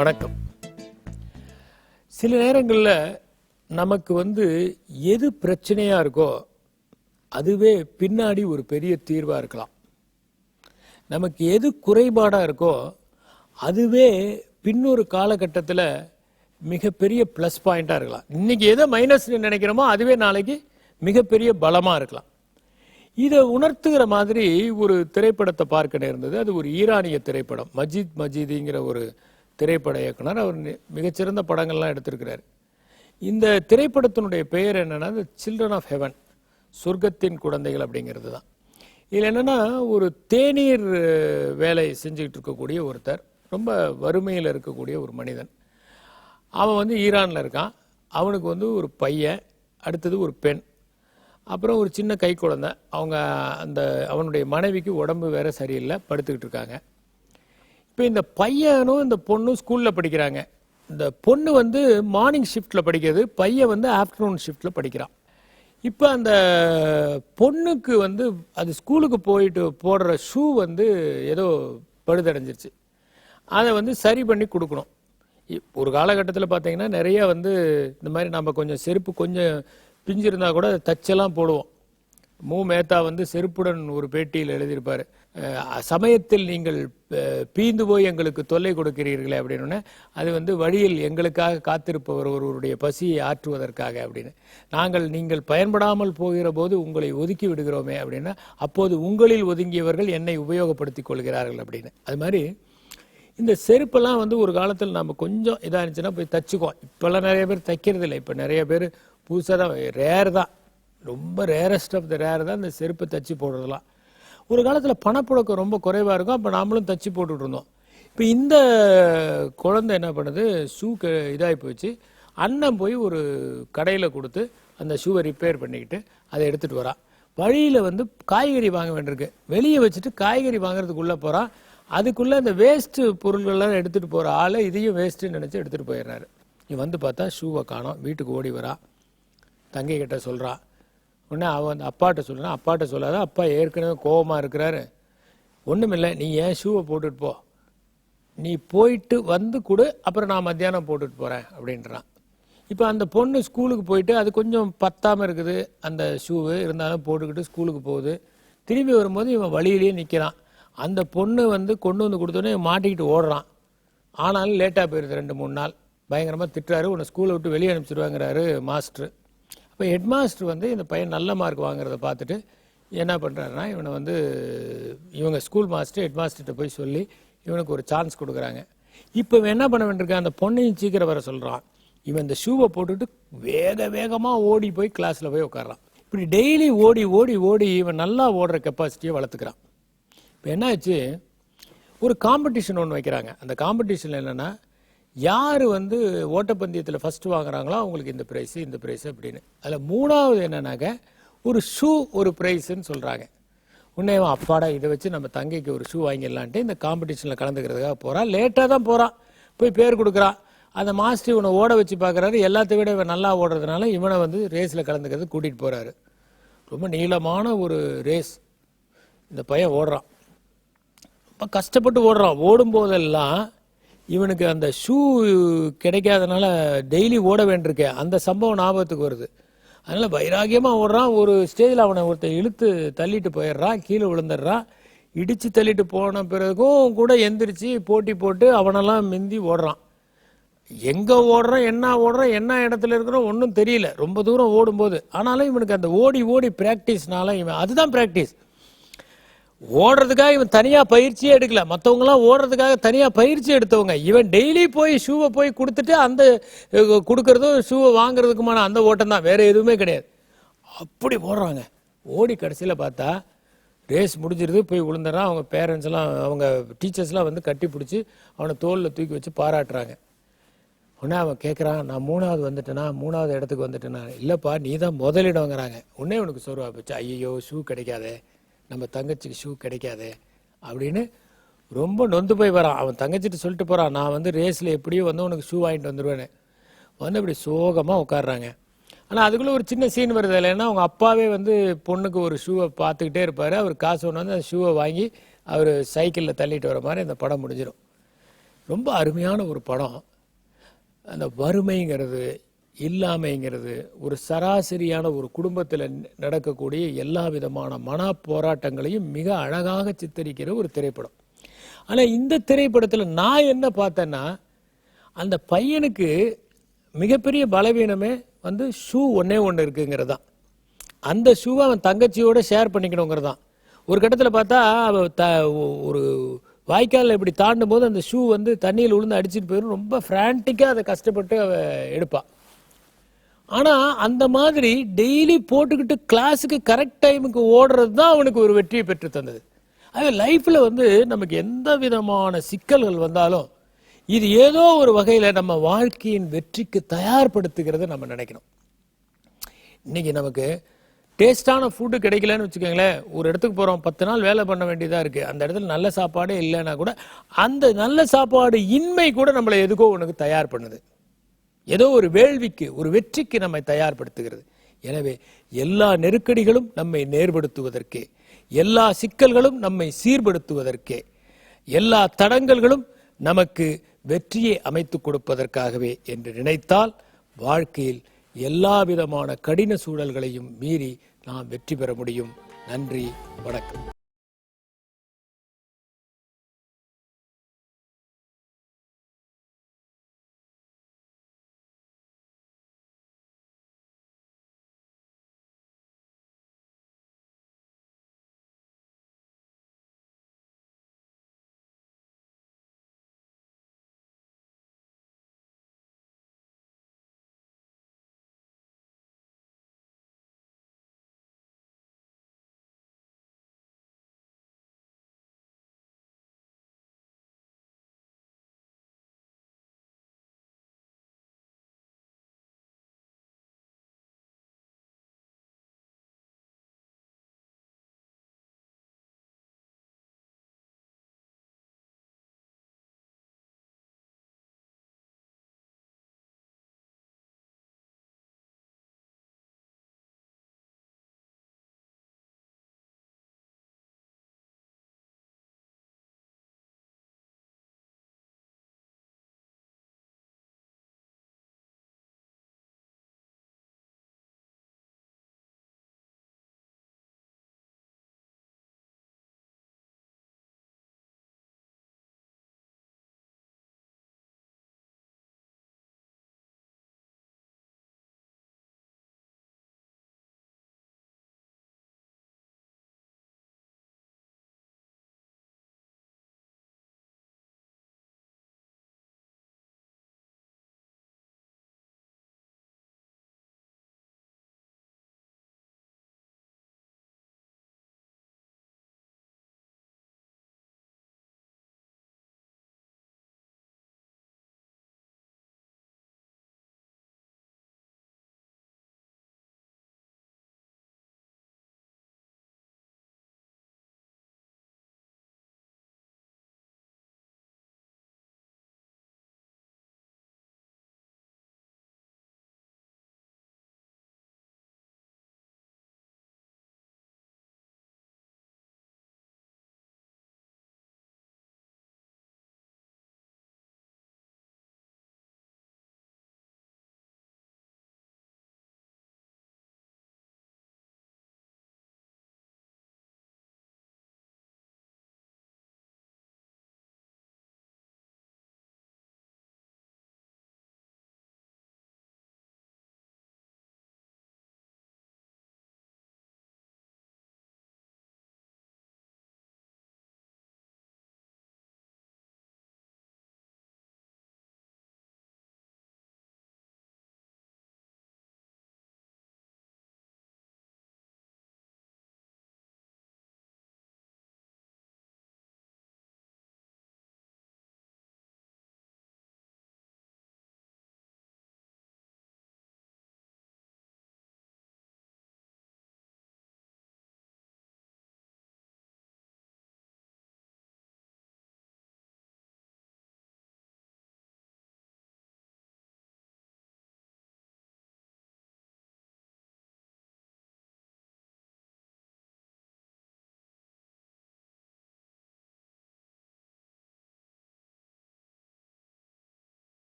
வணக்கம். சில நேரங்களில் நமக்கு எது பிரச்சனையாக இருக்கோ அதுவே பின்னாடி ஒரு பெரிய தீர்வாக இருக்கலாம். நமக்கு எது குறைபாடாக இருக்கோ அதுவே பின்னொரு காலகட்டத்தில் மிகப்பெரிய ப்ளஸ் பாயிண்டாக இருக்கலாம். இன்றைக்கி எதை மைனஸ்ன்னு நினைக்கிறோமோ அதுவே நாளைக்கு மிகப்பெரிய பலமாக இருக்கலாம். இதை உணர்த்துகிற மாதிரி ஒரு திரைப்படத்தை பார்க்க நேர்ந்தது. அது ஒரு ஈரானிய திரைப்படம். மஜீதிங்கிற ஒரு திரைப்பட இயக்குனர். அவர் மிகச்சிறந்த படங்கள்லாம் எடுத்திருக்கிறார். இந்த திரைப்படத்தினுடைய பெயர் என்னன்னா சில்ட்ரன் ஆஃப் ஹெவன், சொர்க்கத்தின் குழந்தைகள் அப்படிங்கிறது தான். இதில் என்னென்னா ஒரு தேநீர் வேலை செஞ்சுக்கிட்டு இருக்கக்கூடிய ஒருத்தர், ரொம்ப வறுமையில் இருக்கக்கூடிய ஒரு மனிதன். அவன் ஈரானில் இருக்கான். அவனுக்கு ஒரு பையன், அடுத்தது ஒரு பெண், அப்புறம் ஒரு சின்ன கை குழந்தை. அவனுடைய மனைவிக்கு உடம்பு வேற சரியில்லை, படுத்துக்கிட்டு இருக்காங்க. இப்போ இந்த பையனும் இந்த பொண்ணும் ஸ்கூலில் படிக்கிறாங்க. இந்த பொண்ணு மார்னிங் ஷிஃப்டில் படிக்கிறது, பையன் ஆஃப்டர்நூன் ஷிஃப்டில் படிக்கிறான். இப்போ அந்த பொண்ணுக்கு அது ஸ்கூலுக்கு போயிட்டு போடுற ஷூ ஏதோ பழுதடைஞ்சிருச்சு. அதை சரி பண்ணி கொடுக்கணும். ஒரு காலகட்டத்தில் பார்த்தீங்கன்னா நிறைய இந்த மாதிரி நம்ம கொஞ்சம் செருப்பு கொஞ்சம் பிஞ்சிருந்தா கூட தச்செல்லாம் போடுவோம். மேத்தா செருப்புடன் ஒரு பேட்டியில் எழுதியிருப்பார், சமயத்தில் நீங்கள் பீந்து போய் எங்களுக்கு தொல்லை கொடுக்கிறீர்களே அப்படின்னு. அது வழியில் எங்களுக்காக காத்திருப்பவர் ஒருவருடைய பசியை ஆற்றுவதற்காக அப்படின்னு. நீங்கள் பயன்படாமல் போகிற போது உங்களை ஒதுக்கி விடுகிறோமே அப்படின்னா, அப்போது உங்களில் ஒதுங்கியவர்கள் என்னை உபயோகப்படுத்தி கொள்கிறார்கள் அப்படின்னு. அது மாதிரி இந்த செருப்பெல்லாம் ஒரு காலத்தில் நம்ம கொஞ்சம் இதாக இருந்துச்சுன்னா போய் தச்சுக்குவோம். இப்போல்லாம் நிறைய பேர் தைக்கிறது இல்லை. இப்போ நிறைய பேர் புதுசாக தான், ரேர் தான், ரொம்ப ரேரஸ்ட் ஆஃப் த ரேர் தான் இந்த செருப்பை தச்சு போடுறதுலாம். ஒரு காலத்தில் பணப்புழக்கம் ரொம்ப குறைவாக இருக்கும். அப்போ நாமளும் தச்சு போட்டுட்டு இருந்தோம். இப்போ இந்த குழந்தை என்ன பண்ணுது, ஷூக்கு இதாகி போச்சு. அண்ணன் போய் ஒரு கடையில் கொடுத்து அந்த ஷூவை ரிப்பேர் பண்ணிக்கிட்டு அதை எடுத்துகிட்டு வரான். வழியில் காய்கறி வாங்க வேண்டியிருக்கு. வெளியே வச்சுட்டு காய்கறி வாங்குறதுக்குள்ளே போகிறான். அதுக்குள்ளே இந்த வேஸ்ட்டு பொருள்கள்லாம் எடுத்துகிட்டு போகிற ஆளை இதையும் வேஸ்ட்டுன்னு நினச்சி எடுத்துகிட்டு போயிடுறாரு. நீ பார்த்தா ஷூவை காணோம். வீட்டுக்கு ஓடி வரா, தங்கை கிட்ட சொல்கிறான். உடனே அவன் அப்பாட்ட சொல்கிறான். அப்பாட்ட சொல்லாத, அப்பா ஏற்கனவே கோபமாக இருக்கிறாரு. ஒன்றுமில்லை, நீ ஏன் ஷூவை போட்டுட்டு போ, நீ போயிட்டு கொடு, அப்புறம் நான் மத்தியானம் போட்டுட்டு போகிறேன் அப்படின்றான். இப்போ அந்த பொண்ணு ஸ்கூலுக்கு போயிட்டு அது கொஞ்சம் பத்தாமல் இருக்குது அந்த ஷூவு, இருந்தாலும் போட்டுக்கிட்டு ஸ்கூலுக்கு போகுது. திரும்பி வரும்போது இவன் வழியிலேயே நிற்கிறான். அந்த பொண்ணு கொண்டு கொடுத்தோன்னே மாட்டிக்கிட்டு ஓடுறான். ஆனாலும் லேட்டாக போயிடுது. 2-3 நாள் பயங்கரமாக திட்டுறாரு. உன்னை ஸ்கூலை விட்டு வெளியே அனுப்பிச்சிடுவாங்கிறாரு மாஸ்டர். இப்போ ஹெட் மாஸ்டர் இந்த பையன் நல்ல மார்க் வாங்குறத பார்த்துட்டு என்ன பண்ணுறாருன்னா, இவனை இவங்க ஸ்கூல் மாஸ்டர் ஹெட் மாஸ்டர்கிட்ட போய் சொல்லி இவனுக்கு ஒரு சான்ஸ் கொடுக்குறாங்க. இப்போ இவன் என்ன பண்ண வேண்டியிருக்கான், அந்த பொண்ணையும் சீக்கிரம் வர சொல்கிறான். இவன் இந்த ஷூவை போட்டுட்டு வேகமாக ஓடி போய் கிளாஸில் போய் உட்காரான். இப்படி டெய்லி ஓடி ஓடி ஓடி இவன் நல்லா ஓடுற கெப்பாசிட்டியை வளர்த்துக்கிறான். இப்போ என்னாச்சு, ஒரு காம்படிஷன் ஒன்று வைக்கிறாங்க. அந்த காம்படிஷனில் என்னென்னா, யார் ஓட்டப்பந்தயத்தில் ஃபஸ்ட்டு வாங்குறாங்களோ அவங்களுக்கு இந்த ப்ரைஸு இந்த ப்ரைஸு அப்படின்னு. அதில் 3வது என்னன்னாக்க ஒரு ஷூ ஒரு ப்ரைஸுன்னு சொல்கிறாங்க. உடனே அப்பாடா இதை வச்சு நம்ம தங்கைக்கு ஒரு ஷூ வாங்கிடலான்ட்டு இந்த காம்படிஷனில் கலந்துக்கிறதுக்காக போகிறான். லேட்டாக தான் போகிறான். போய் பேர் கொடுக்குறான். அந்த மாஸ்டர் இவனை ஓட வச்சு பார்க்குறாரு. எல்லாத்த விட இவன் நல்லா ஓடுறதுனால இவனை ரேஸில் கலந்துக்கிறது கூட்டிகிட்டு போகிறாரு. ரொம்ப நீளமான ஒரு ரேஸ். இந்த பையன் ஓடுறான், ரொம்ப கஷ்டப்பட்டு ஓடுறான். ஓடும்போதெல்லாம் இவனுக்கு அந்த ஷூ கிடைக்காதனால டெய்லி ஓட வேண்டியிருக்க அந்த சம்பவம் ஞாபகத்துக்கு வருது. அதனால் வைராகியமாக ஓடுறான். ஒரு ஸ்டேஜில் அவனை ஒருத்தர் இழுத்து தள்ளிட்டு போயிடுறான், கீழே விழுந்துடுறான். இடித்து தள்ளிட்டு போன பிறகும் கூட எந்திரிச்சு போட்டி போட்டு அவனெல்லாம் மிந்தி ஓடுறான். எங்கே ஓடுறான், என்ன இடத்துல இருக்கிறோம் ஒன்றும் தெரியல ரொம்ப தூரம் ஓடும்போது. ஆனாலும் இவனுக்கு அந்த ஓடி ஓடி ப்ராக்டிஸ்னால இவன் அதுதான் ப்ராக்டிஸ். ஓடுறதுக்காக இவன் தனியாக பயிற்சியே எடுக்கல. மற்றவங்களாம் ஓடுறதுக்காக தனியாக பயிற்சி எடுத்தவங்க. இவன் டெய்லி போய் ஷூவை போய் கொடுத்துட்டு அந்த கொடுக்கறதும் ஷூவை வாங்குறதுக்குமான அந்த ஓட்டம் தான், வேறு எதுவுமே கிடையாது. அப்படி ஓடுறாங்க. ஓடி கடைசியில் பார்த்தா ரேஸ் முடிஞ்சிருது. போய் விழுந்துறான். அவங்க பேரண்ட்ஸ் எல்லாம், அவங்க டீச்சர்ஸ்லாம் கட்டி பிடிச்சி அவனை தோளில் தூக்கி வச்சு பாராட்டுறாங்க. உடனே அவன் கேட்குறான், நான் 3வது வந்துட்டேனா, 3வது இடத்துக்கு வந்துட்டேனா. இல்லைப்பா நீ தான் முதலிடங்கிறாங்க. உடனே அவனுக்கு சொல்லுவா போச்சு, ஐயோ ஷூ கிடைக்காதே, நம்ம தங்கச்சிக்கு ஷூ கிடைக்காதே அப்படின்னு ரொம்ப நொந்து போய் வரான். அவன் தங்கச்சிட்டு சொல்லிட்டு போகிறான், நான் ரேஸில் எப்படியோ உனக்கு ஷூ வாங்கிட்டு வந்துடுவேன்னு. அப்படி சோகமாக உட்காடுறாங்க. ஆனால் அதுக்குள்ளே ஒரு சின்ன சீன் வருது. இல்லைன்னா அவங்க அப்பாவே பொண்ணுக்கு ஒரு ஷூவை பார்த்துக்கிட்டே இருப்பார். அவர் காசு ஒன்று அந்த ஷூவை வாங்கி அவர் சைக்கிளில் தள்ளிட்டு வர மாதிரி அந்த படம் முடிஞ்சிடும். ரொம்ப அருமையான ஒரு படம். அந்த வறுமைங்கிறது, இல்லாமைங்கிறது, ஒரு சராசரியான ஒரு குடும்பத்தில் நடக்கக்கூடிய எல்லா விதமான மன போராட்டங்களையும் மிக அழகாக சித்தரிக்கிற ஒரு திரைப்படம். ஆனால் இந்த திரைப்படத்தில் நான் என்ன பார்த்தேன்னா, அந்த பையனுக்கு மிகப்பெரிய பலவீனமே வந்து ஷூ ஒன்று இருக்குங்கிறது தான். அந்த ஷூவை அவன் தங்கச்சியோட ஷேர் பண்ணிக்கணுங்கிறது தான். ஒரு கட்டத்தில் பார்த்தா ஒரு வாய்க்காலில் இப்படி தாண்டும் போது அந்த ஷூ வந்து தண்ணியில் விழுந்து அடிச்சுட்டு போயிடும். ரொம்ப ஃப்ரான்டிக்காக அதை கஷ்டப்பட்டு அவ எடுப்பாள். ஆனால் அந்த மாதிரி டெய்லி போட்டுக்கிட்டு கிளாஸுக்கு கரெக்ட் டைமுக்கு ஓடுறது தான் அவனுக்கு ஒரு வெற்றியை பெற்று தந்தது. அது லைஃப்பில் வந்து நமக்கு எந்த விதமான சிக்கல்கள் வந்தாலும் இது ஏதோ ஒரு வகையில் நம்ம வாழ்க்கையின் வெற்றிக்கு தயார்படுத்துகிறத நம்ம நினைக்கணும். இன்னைக்கு நமக்கு டேஸ்டான ஃபுட்டு கிடைக்கலன்னு வச்சுக்கோங்களேன், ஒரு இடத்துக்கு போகிறோம், 10 நாள் வேலை பண்ண வேண்டியதாக இருக்குது, அந்த இடத்துல நல்ல சாப்பாடே இல்லைன்னா கூட அந்த நல்ல சாப்பாடு இன்மை கூட நம்மளை எதுக்கோ ஒன்றுக்கு தயார் பண்ணுது. ஏதோ ஒரு வேள்விக்கு, ஒரு வெற்றிக்கு நம்மை தயார்படுத்துகிறது. எனவே எல்லா நெருக்கடிகளும் நம்மை நேர்படுத்துவதற்கே, எல்லா சிக்கல்களும் நம்மை சீர்படுத்துவதற்கே, எல்லா தடங்கல்களும் நமக்கு வெற்றியை அமைத்து கொடுப்பதற்காகவே என்று நினைத்தால் வாழ்க்கையில் எல்லா விதமான கடின சூழல்களையும் மீறி நாம் வெற்றி பெற முடியும். நன்றி, வணக்கம்.